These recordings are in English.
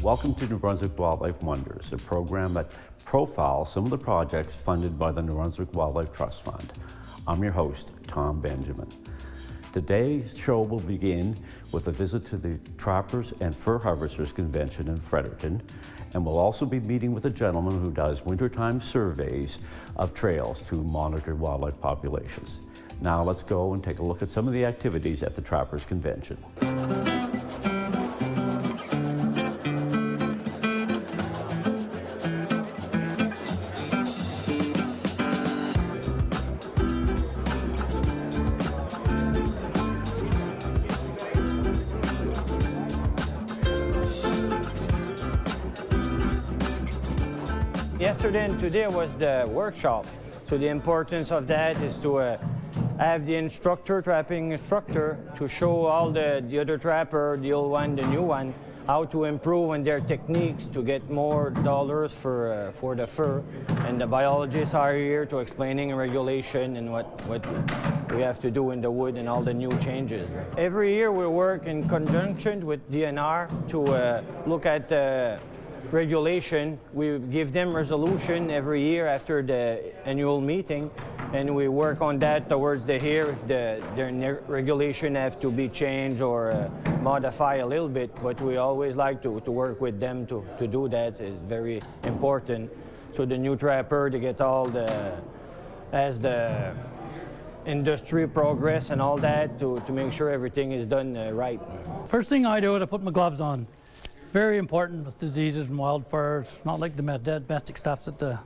Welcome to New Brunswick Wildlife Wonders, a program that profiles some of the projects funded by the New Brunswick Wildlife Trust Fund. I'm your host, Tom Benjamin. Today's show will begin with a visit to the Trappers and Fur Harvesters Convention in Fredericton, and we'll also be meeting with a gentleman who does wintertime surveys of trails to monitor wildlife populations. Now let's go and take a look at some of the activities at the Trappers Convention. Yesterday and today was the workshop. So the importance of that is to have the instructor, trapping instructor, to show all the other trapper, the old one, the new one, how to improve on their techniques to get more dollars for the fur. And the biologists are here to explaining regulation and what we have to do in the wood and all the new changes. Every year we work in conjunction with DNR to look at regulation. We give them resolution every year after the annual meeting, and we work on that towards the year if their regulation has to be changed or modified a little bit. But we always like to work with them to do that. It's very important. So the new trapper, they get all as the industry progress and all that to make sure everything is done right. First thing I do is I put my gloves on. Very important with diseases and wild fur. It's not like the domestic stuff that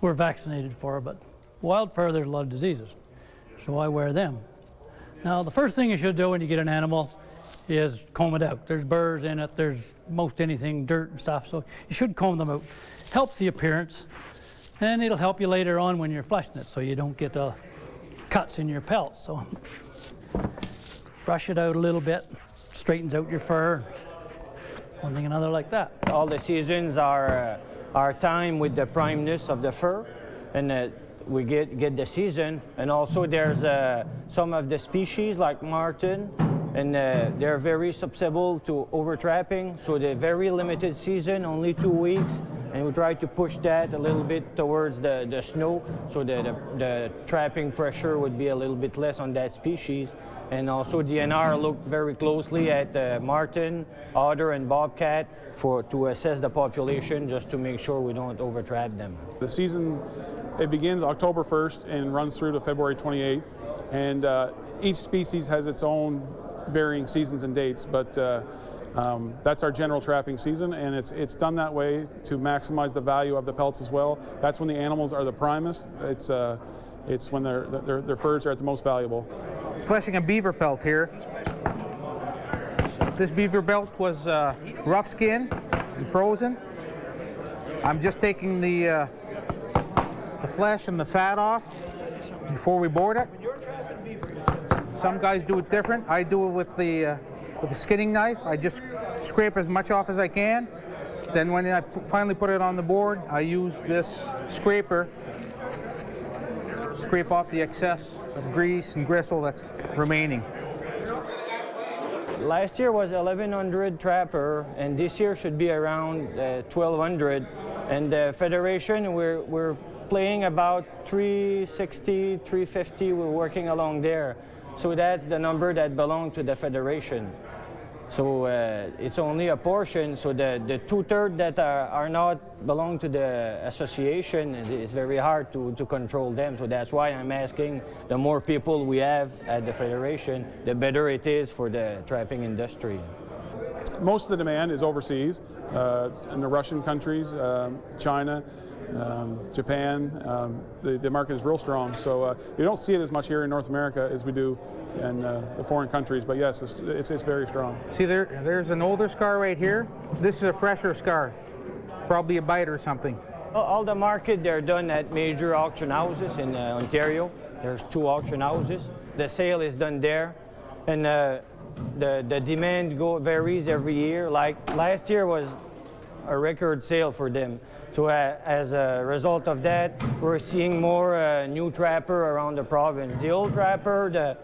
we're vaccinated for, but wild fur, there's a lot of diseases, so I wear them. Now, the first thing you should do when you get an animal is comb it out. There's burrs in it, there's most anything, dirt and stuff, so you should comb them out. Helps the appearance, and it'll help you later on when you're fleshing it, so you don't get cuts in your pelt. So brush it out a little bit, straightens out your fur. One thing another like that. All the seasons are time with the primeness of the fur, and we get the season. And also there's some of the species like marten, and they're very susceptible to overtrapping. So they're very limited season, only 2 weeks, and we try to push that a little bit towards the snow, so the trapping pressure would be a little bit less on that species. And also DNR looked very closely at marten, otter, and bobcat to assess the population, just to make sure we don't overtrap them. The season, it begins October 1st and runs through to February 28th. And each species has its own varying seasons and dates, but that's our general trapping season, and it's done that way to maximize the value of the pelts as well. That's when the animals are the primest. It's when their furs are at the most valuable. Fleshing a beaver pelt here. This beaver pelt was rough skin and frozen. I'm just taking the flesh and the fat off before we board it. Some guys do it different. I do it with the skinning knife. I just scrape as much off as I can. Then when I finally put it on the board, I use this scraper, scrape off the excess of grease and gristle that's remaining. Last year was 1,100 trapper, and this year should be around 1,200. And the federation, we're playing about 360, 350. We're working along there. So that's the number that belongs to the federation. So it's only a portion. So the 2/3 that are not belong to the association, it's very hard to control them. So that's why I'm asking, the more people we have at the federation, the better it is for the trapping industry. Most of the demand is overseas, in the Russian countries, China, Japan. The market is real strong, so you don't see it as much here in North America as we do in the foreign countries, but yes, it's very strong. See, there's an older scar right here. This is a fresher scar, probably a bite or something. All the market, they're done at major auction houses in Ontario. There's 2 auction houses. The sale is done there, and the demand varies every year. Like last year was a record sale for them. So as a result of that, we're seeing more new trapper around the province. The old trapper,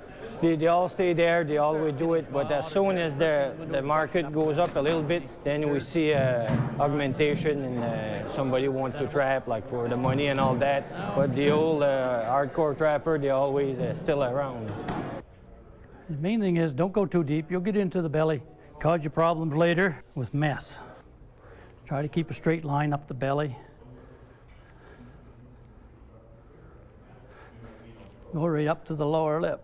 they all stay there, they always do it, but as soon as the market goes up a little bit, then we see augmentation and somebody wants to trap, like for the money and all that. But the old hardcore trapper, they always still around. The main thing is don't go too deep. You'll get into the belly, cause you problems later with mess. Try to keep a straight line up the belly. Go right up to the lower lip.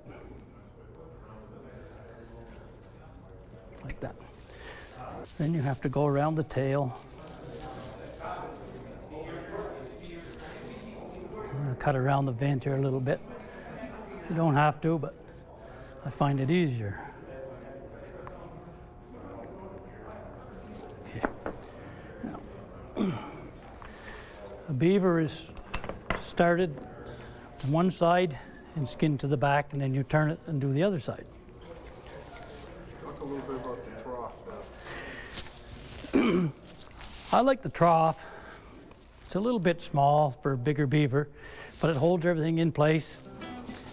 Like that. Then you have to go around the tail. I'm going to cut around the vent here a little bit. You don't have to, but I find it easier. Okay. Now, a beaver is started on one side and skinned to the back, and then you turn it and do the other side. Talk a little bit about the trough. I like the trough. It's a little bit small for a bigger beaver, but it holds everything in place.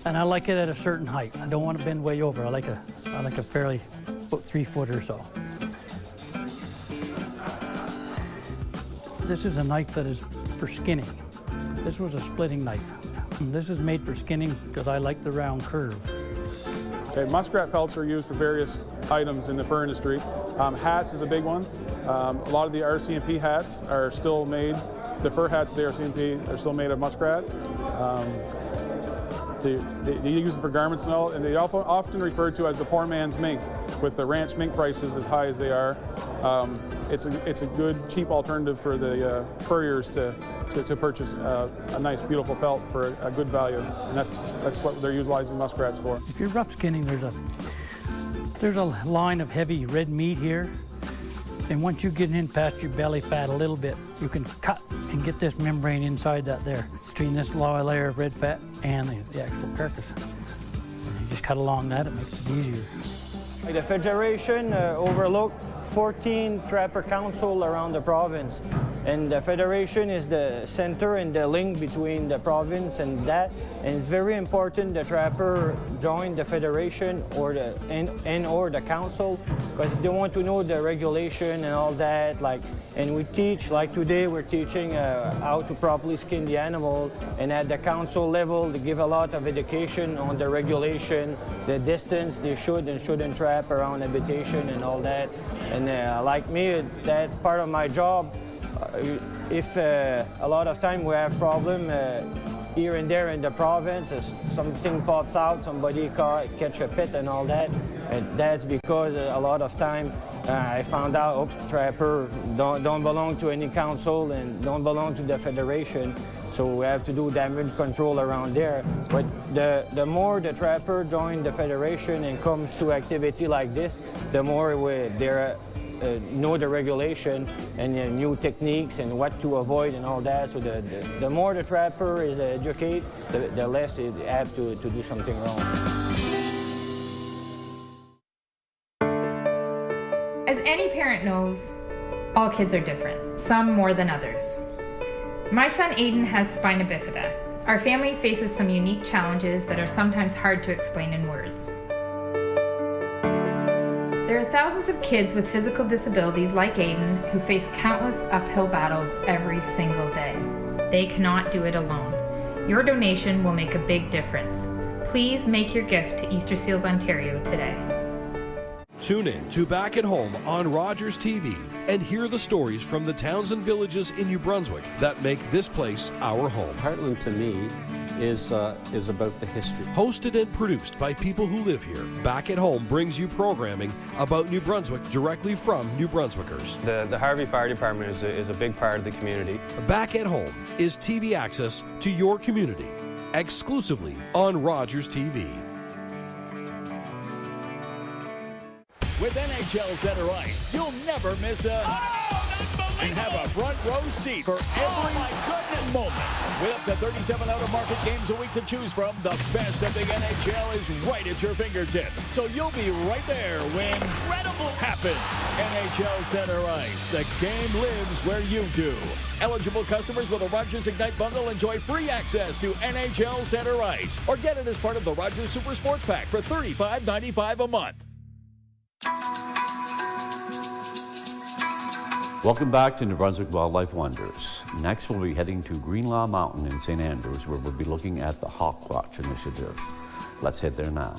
And I like it at a certain height. I don't want to bend way over. I like a fairly about 3 foot or so. This is a knife that is for skinning. This was a splitting knife. And this is made for skinning because I like the round curve. Okay, muskrat pelts are used for various items in the fur industry. Hats is a big one. A lot of the RCMP hats are still made. The fur hats of the RCMP are still made of muskrats. They use them for garments and all, and they often referred to as the poor man's mink. With the ranch mink prices as high as they are, it's a good, cheap alternative for the furriers to purchase a nice, beautiful pelt for a good value, and that's what they're utilizing muskrats for. If you're rough skinning, there's a line of heavy red meat here, and once you get in past your belly fat a little bit, you can cut and get this membrane inside that there, between this lower layer of red fat and the actual carcass. And you just cut along that, it makes it easier. The Federation overlooked 14 trapper council around the province, and the Federation is the center and the link between the province and that, and it's very important the trapper join the Federation or the council, because they want to know the regulation and all that. And we teach, like today we're teaching how to properly skin the animal, and at the council level they give a lot of education on the regulation, the distance they should and shouldn't trap around habitation and all that. And like me, that's part of my job. If a lot of time we have problem here and there in the province, something pops out, somebody catch a pit and all that, and that's because a lot of time I found out trapper don't belong to any council and don't belong to the Federation, so we have to do damage control around there. But the more the trapper join the Federation and comes to activity like this, the more they know the regulation and new techniques and what to avoid and all that. So the more the trapper is educated, the less it have to do something wrong. As any parent knows, all kids are different, some more than others. My son Aiden has spina bifida. Our family faces some unique challenges that are sometimes hard to explain in words. There are thousands of kids with physical disabilities like Aiden who face countless uphill battles every single day. They cannot do it alone. Your donation will make a big difference. Please make your gift to Easter Seals Ontario today. Tune in to Back at Home on Rogers TV and hear the stories from the towns and villages in New Brunswick that make this place our home. Heartland to me is about the history. Hosted and produced by people who live here, Back at Home brings you programming about New Brunswick directly from New Brunswickers. The Harvey Fire Department is a big part of the community. Back at Home is TV access to your community, exclusively on Rogers TV. With NHL Center Ice, you'll never miss a and have a front row seat for every moment. With up to 37 out-of-market games a week to choose from, the best of the NHL is right at your fingertips. So you'll be right there when incredible happens. NHL Center Ice. The game lives where you do. Eligible customers with a Rogers Ignite bundle enjoy free access to NHL Center Ice, or get it as part of the Rogers Super Sports Pack for $35.95 a month. Welcome back to New Brunswick Wildlife Wonders. Next, we'll be heading to Greenlaw Mountain in St. Andrews, where we'll be looking at the Hawk Watch initiative. Let's head there now.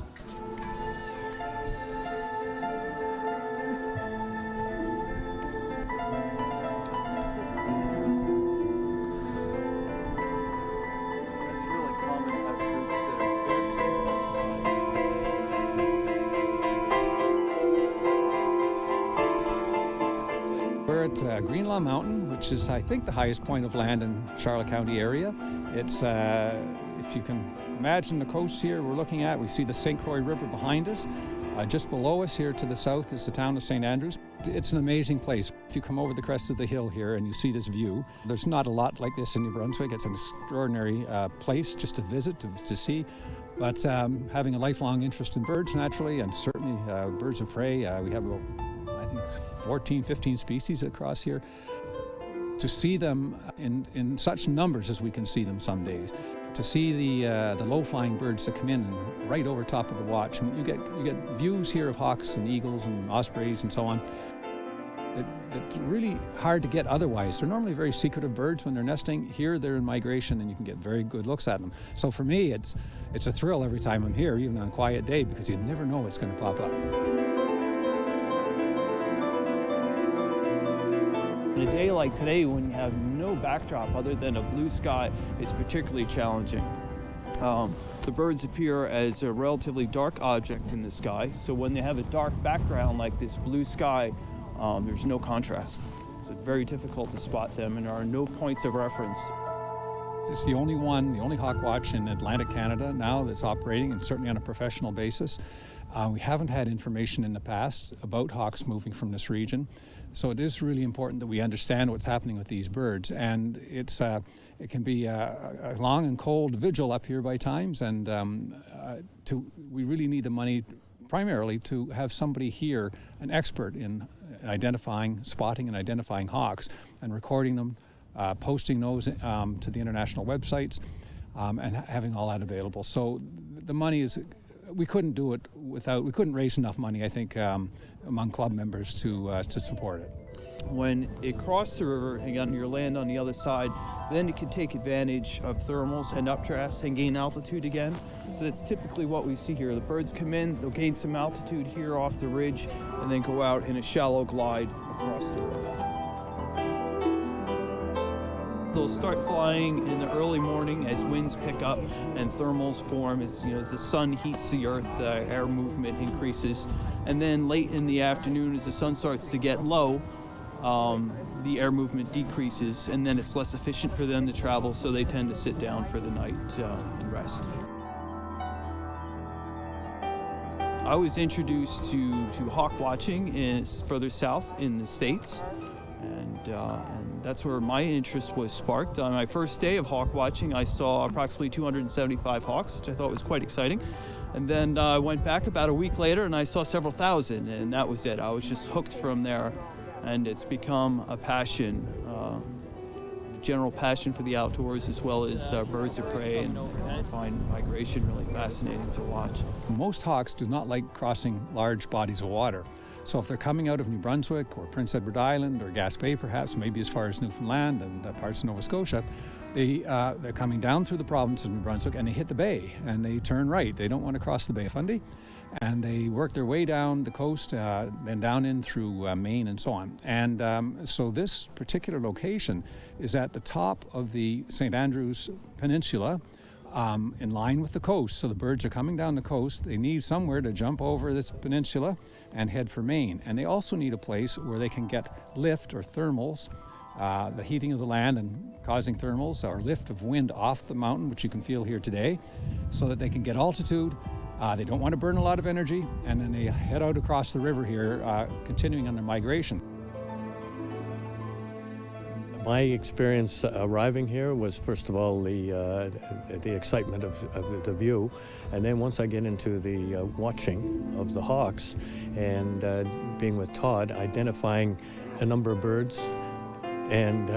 We're at Greenlaw Mountain, which is, I think, the highest point of land in Charlotte County area. It's, if you can imagine the coast here we're looking at, we see the St. Croix River behind us. Just below us here to the south is the town of St. Andrews. It's an amazing place. If you come over the crest of the hill here and you see this view, there's not a lot like this in New Brunswick. It's an extraordinary place just to visit, to see. But having a lifelong interest in birds, naturally, and certainly birds of prey, we have about, I think, 14, 15 species across here. To see them in such numbers as we can see them some days, to see the low-flying birds that come in and right over top of the watch, and you get views here of hawks and eagles and ospreys and so on. It's really hard to get otherwise. They're normally very secretive birds when they're nesting. Here they're in migration and you can get very good looks at them. So for me, it's a thrill every time I'm here, even on a quiet day, because you never know what's going to pop up. On a day like today, when you have no backdrop other than a blue sky, it's particularly challenging. The birds appear as a relatively dark object in the sky, so when they have a dark background like this blue sky, there's no contrast. So it's very difficult to spot them, and there are no points of reference. It's the only hawk watch in Atlantic Canada now that's operating, and certainly on a professional basis. We haven't had information in the past about hawks moving from this region. So it is really important that we understand what's happening with these birds, and it can be a long and cold vigil up here by times, and we really need the money primarily to have somebody here, an expert in spotting and identifying hawks, and recording them, posting those to the international websites, and having all that available. So the money is. We couldn't do it we couldn't raise enough money, I think, among club members to support it. When it crosses the river and on your land on the other side, then it can take advantage of thermals and updrafts and gain altitude again. So that's typically what we see here. The birds come in, they'll gain some altitude here off the ridge, and then go out in a shallow glide across the river. They'll start flying in the early morning as winds pick up and thermals form as the sun heats the earth, air movement increases. And then late in the afternoon, as the sun starts to get low, the air movement decreases, and then it's less efficient for them to travel, so they tend to sit down for the night and rest. I was introduced to hawk watching further south in the States. And that's where my interest was sparked. On my first day of hawk watching, I saw approximately 275 hawks, which I thought was quite exciting. And then I went back about a week later and I saw several thousand, and that was it. I was just hooked from there, and it's become a passion, general passion for the outdoors, as well as birds of prey, and I find migration really fascinating to watch. Most hawks do not like crossing large bodies of water. So if they're coming out of New Brunswick or Prince Edward Island or Gaspé, perhaps, maybe as far as Newfoundland and parts of Nova Scotia, they're coming down through the province of New Brunswick and they hit the bay and they turn right. They don't want to cross the Bay of Fundy, and they work their way down the coast, then down in through Maine and so on. And so this particular location is at the top of the St. Andrews Peninsula, in line with the coast. So the birds are coming down the coast. They need somewhere to jump over this peninsula and head for Maine. And they also need a place where they can get lift or thermals, the heating of the land and causing thermals or lift of wind off the mountain, which you can feel here today, so that they can get altitude. They don't want to burn a lot of energy, and then they head out across the river here, continuing on their migration. My experience arriving here was, first of all, the excitement of the view, and then once I get into the watching of the hawks and being with Todd, identifying a number of birds and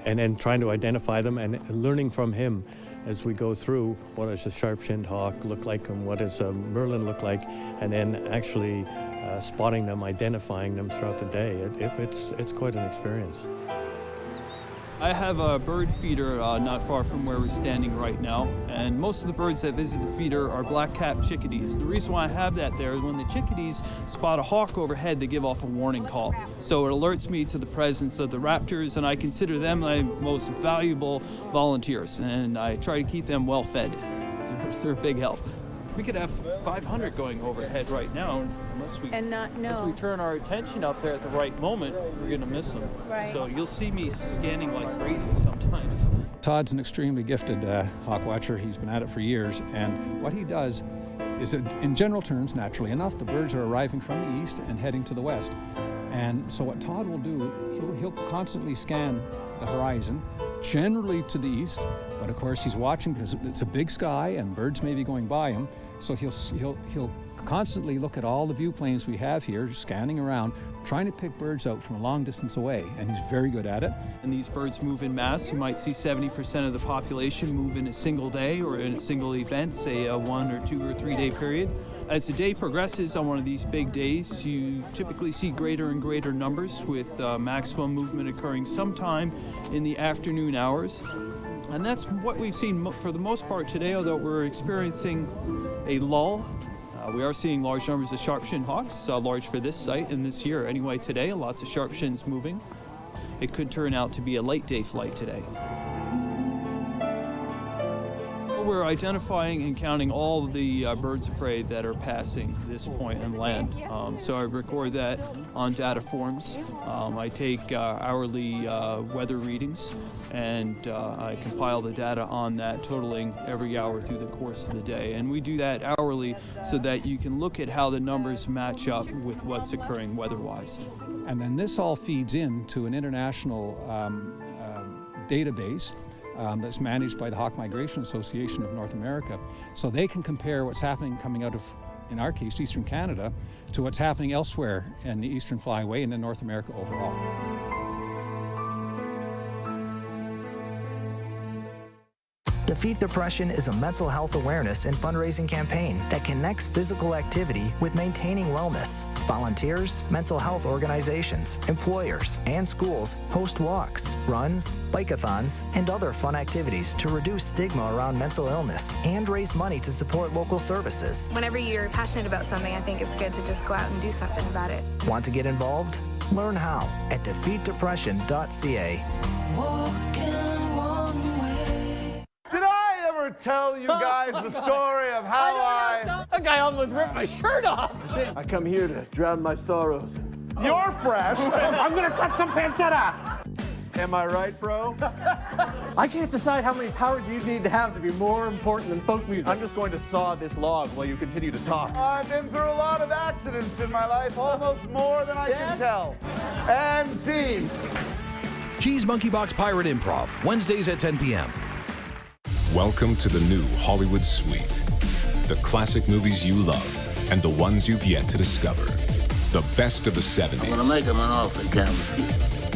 then trying to identify them and learning from him as we go through what does a sharp-shinned hawk look like and what does a merlin look like, and then actually spotting them, identifying them throughout the day. It's quite an experience. I have a bird feeder not far from where we're standing right now, and most of the birds that visit the feeder are black-capped chickadees. The reason why I have that there is when the chickadees spot a hawk overhead, they give off a warning call. So it alerts me to the presence of the raptors, and I consider them my most valuable volunteers, and I try to keep them well fed. They're a big help. We could have 500 going overhead right now, unless we turn our attention up there at the right moment, we're going to miss them. Right. So you'll see me scanning like crazy sometimes. Todd's an extremely gifted hawk watcher. He's been at it for years, and what he does is, in general terms, naturally enough, the birds are arriving from the east and heading to the west. And so what Todd will do, he'll constantly scan the horizon, generally to the east, but of course he's watching because it's a big sky and birds may be going by him. So he'll constantly look at all the view planes we have here, scanning around, trying to pick birds out from a long distance away, and he's very good at it. And these birds move in mass. You might see 70% of the population move in a single day or in a single event, say a 1 or 2 or 3 day period. As the day progresses on one of these big days, you typically see greater and greater numbers, with maximum movement occurring sometime in the afternoon hours. And that's what we've seen for the most part today, although we're experiencing a lull. We are seeing large numbers of sharp-shinned hawks, large for this site and this year. Anyway, today, lots of sharp-shins moving. It could turn out to be a late day flight today. We're identifying and counting all of the birds of prey that are passing this point and land. So I record that on data forms. I take hourly weather readings, and I compile the data on that, totaling every hour through the course of the day. And we do that hourly so that you can look at how the numbers match up with what's occurring weather-wise. And then this all feeds into an international database that's managed by the Hawk Migration Association of North America. So they can compare what's happening coming out of, in our case, Eastern Canada, to what's happening elsewhere in the Eastern Flyway and in North America overall. Defeat Depression is a mental health awareness and fundraising campaign that connects physical activity with maintaining wellness. Volunteers, mental health organizations, employers, and schools host walks, runs, bike-a-thons, and other fun activities to reduce stigma around mental illness and raise money to support local services. Whenever you're passionate about something, I think it's good to just go out and do something about it. Want to get involved? Learn how at defeatdepression.ca. Did I ever tell you guys the story of how That guy almost ripped my shirt off. I come here to drown my sorrows? You're fresh. I'm gonna cut some pancetta. Am I right, bro? I can't decide how many powers you need to have to be more important than folk music. I'm just going to saw this log while you continue to talk. I've been through a lot of accidents in my life, almost more than I can tell. And scene. Cheese Monkey Box Pirate Improv, Wednesdays at 10 p.m. Welcome to the new Hollywood Suite. The classic movies you love and the ones you've yet to discover. The best of the 70s. I'm gonna make him an offer, Cameron.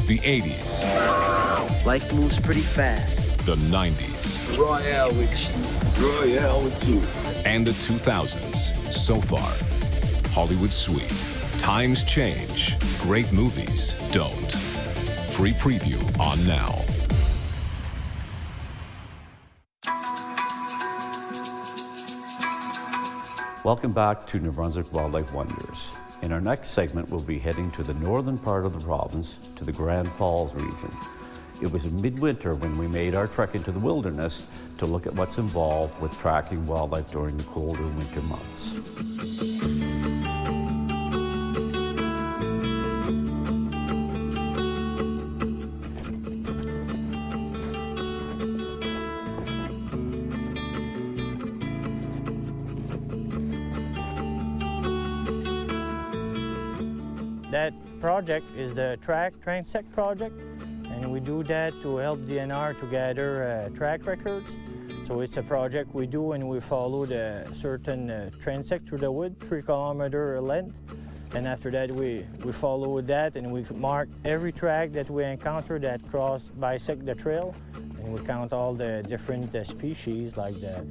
The 80s. Life moves pretty fast. The 90s. Royale with you. Royale with you. And the 2000s. So far. Hollywood Suite. Times change. Great movies don't. Free preview on now. Welcome back to New Brunswick Wildlife Wonders. In our next segment, we'll be heading to the northern part of the province, to the Grand Falls region. It was in midwinter when we made our trek into the wilderness to look at what's involved with tracking wildlife during the colder winter months. That project is the Trail Transect Project, and we do that to help DNR to gather track records. So it's a project we do, and we follow the certain transect through the wood, 3 kilometer length. And after that, we follow that, and we mark every track that we encounter that bisect the trail. And we count all the different species, like the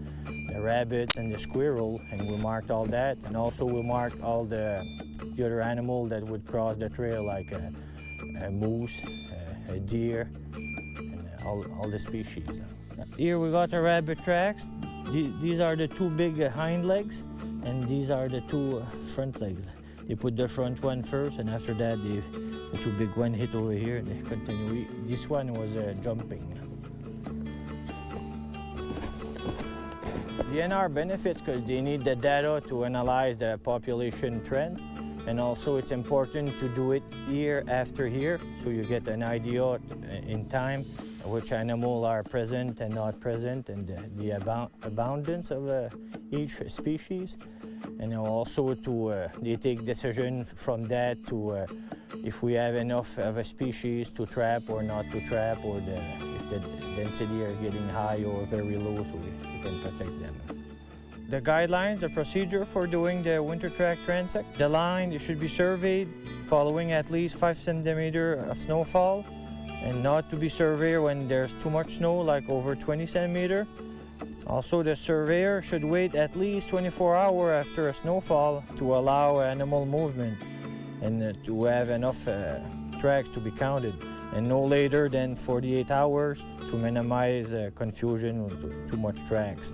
rabbits and the squirrel, and we marked all that. And also we marked all the other animals that would cross the trail, like a moose, a deer, and all the species. Here we got the rabbit tracks. These are the 2 big hind legs, and these are the 2 front legs. They put the front one first, and after that the 2 big one hit over here, and they continue. This one was jumping. DNR benefits because they need the data to analyze the population trend, and also it's important to do it year after year, so you get an idea in time which animals are present and not present, and the abundance of each species. And also they take decision from that to if we have enough of a species to trap or not to trap, or if the density are getting high or very low, so we can protect them. The guidelines, the procedure for doing the winter track transect, the line, it should be surveyed following at least 5 centimeters of snowfall, and not to be surveyed when there's too much snow, like over 20 centimeters. Also, the surveyor should wait at least 24 hours after a snowfall to allow animal movement and to have enough tracks to be counted, and no later than 48 hours to minimize confusion with too much tracks.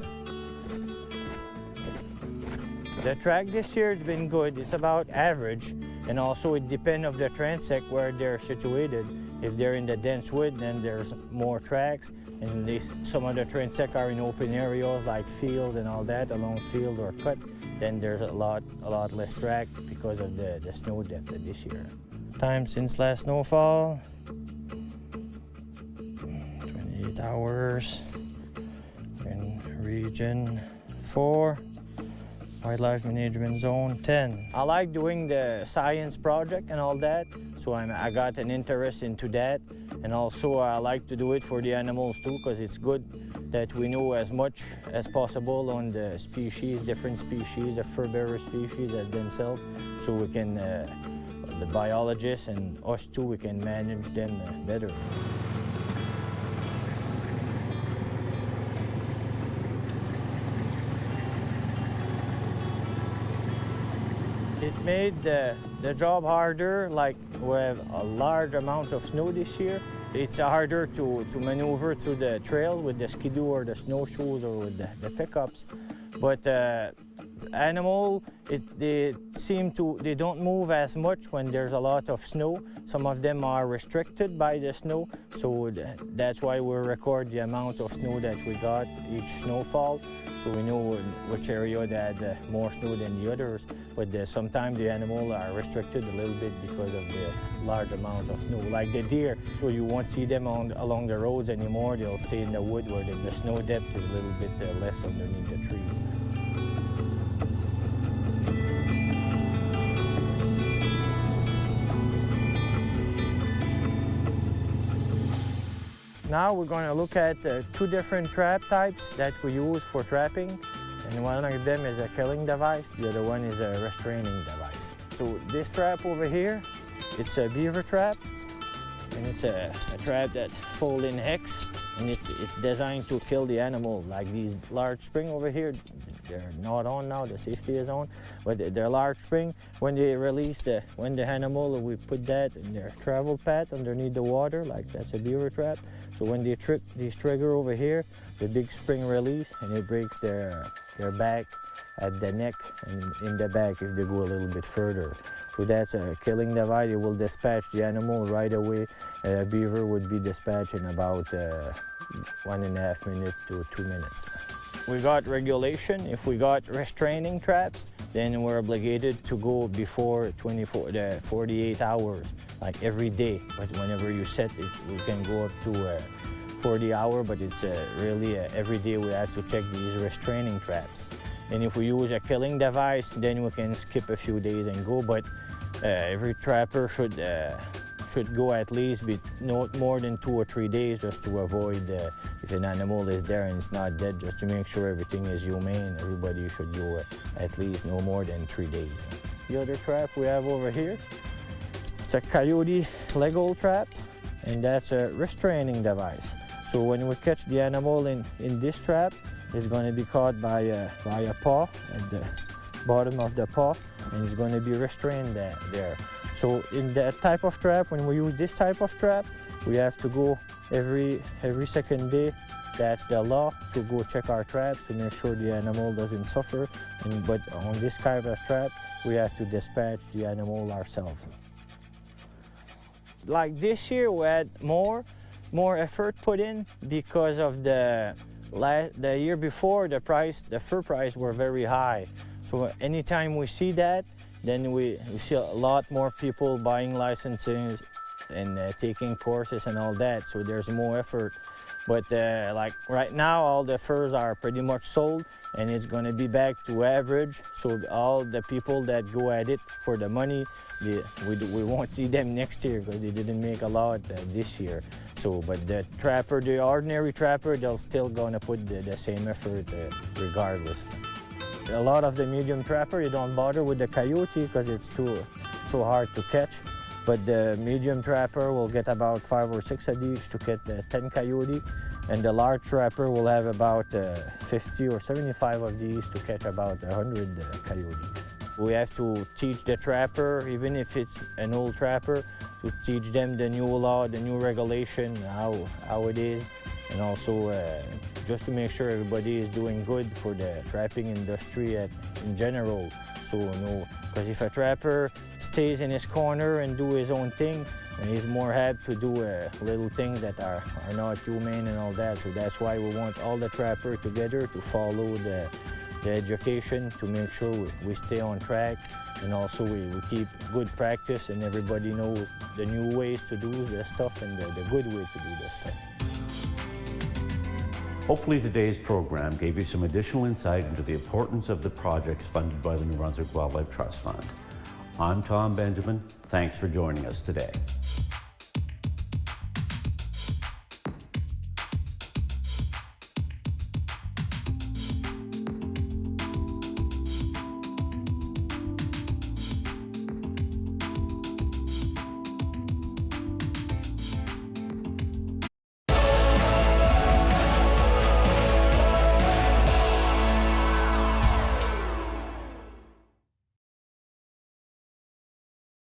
The track this year has been good. It's about average, and also it depends on the transect where they're situated. If they're in the dense wood, then there's more tracks, and some of the transect are in open areas like field and all that, along field or cut, then there's a lot less track because of the snow depth this year. Time since last snowfall, 28 hours in region 4. Wildlife Management Zone 10. I like doing the science project and all that, so I got an interest into that. And also I like to do it for the animals too, because it's good that we know as much as possible on the species, different species, the fur-bearer species as themselves, so we can, the biologists and us too, we can manage them better. It made the job harder, like we have a large amount of snow this year. It's harder to maneuver through the trail with the skidoo or the snowshoes or with the pickups. But animal, they don't move as much when there's a lot of snow. Some of them are restricted by the snow, so that's why we record the amount of snow that we got each snowfall, so we know which area that had more snow than the others. But sometimes the animals are restricted a little bit because of the large amount of snow. Like the deer, so you won't see them along the roads anymore. They'll stay in the wood where the snow depth is a little bit less underneath the trees. Now we're going to look at 2 different trap types that we use for trapping. And one of them is a killing device, the other one is a restraining device. So this trap over here, it's a beaver trap, and it's a trap that folds in hex, and it's designed to kill the animal. Like these large spring over here, they're not on now, the safety is on, but they're large spring. When they release when the animal, we put that in their travel path underneath the water, like that's a beaver trap. So when they trip these trigger over here, the big spring release, and it breaks their back at the neck and in the back if they go a little bit further. So that's a killing device. It will dispatch the animal right away. A beaver would be dispatched in about 1.5 minutes to 2 minutes. We got regulation. If we got restraining traps, then we're obligated to go before 48 hours, like every day. But whenever you set it, we can go up to 40 hours, but it's really every day we have to check these restraining traps. And if we use a killing device, then we can skip a few days and go, but every trapper should should go at least not more than 2 or 3 days, just to avoid if an animal is there and it's not dead, just to make sure everything is humane. Everybody should go at least no more than 3 days. The other trap we have over here, it's a coyote leg hold trap, and that's a restraining device. So when we catch the animal in this trap, it's going to be caught by a paw at the bottom of the paw, and it's going to be restrained there. So in that type of trap, when we use this type of trap, we have to go every second day. That's the law, to go check our traps to make sure the animal doesn't suffer. But on this kind of trap, we have to dispatch the animal ourselves. Like this year, we had more effort put in because of the year before, the fur price were very high. So anytime we see that, then we see a lot more people buying licenses and taking courses and all that. So there's more effort. But like right now, all the furs are pretty much sold, and it's going to be back to average. So all the people that go at it for the money, we won't see them next year because they didn't make a lot this year. So, but the trapper, the ordinary trapper, they're still going to put the same effort regardless. A lot of the medium trapper, you don't bother with the coyote because it's so hard to catch. But the medium trapper will get about 5 or 6 of these to get 10 coyote, and the large trapper will have about 50 or 75 of these to catch about 100 coyote. We have to teach the trapper, even if it's an old trapper, to teach them the new law, the new regulation, how it is, and also just to make sure everybody is doing good for the trapping industry in general. So, because if a trapper stays in his corner and do his own thing, and he's more apt to do little things that are not humane and all that. So that's why we want all the trappers together to follow the education to make sure we stay on track, and also we keep good practice and everybody knows the new ways to do the stuff and the good way to do the stuff. Hopefully today's program gave you some additional insight into the importance of the projects funded by the New Brunswick Wildlife Trust Fund. I'm Tom Benjamin. Thanks for joining us today.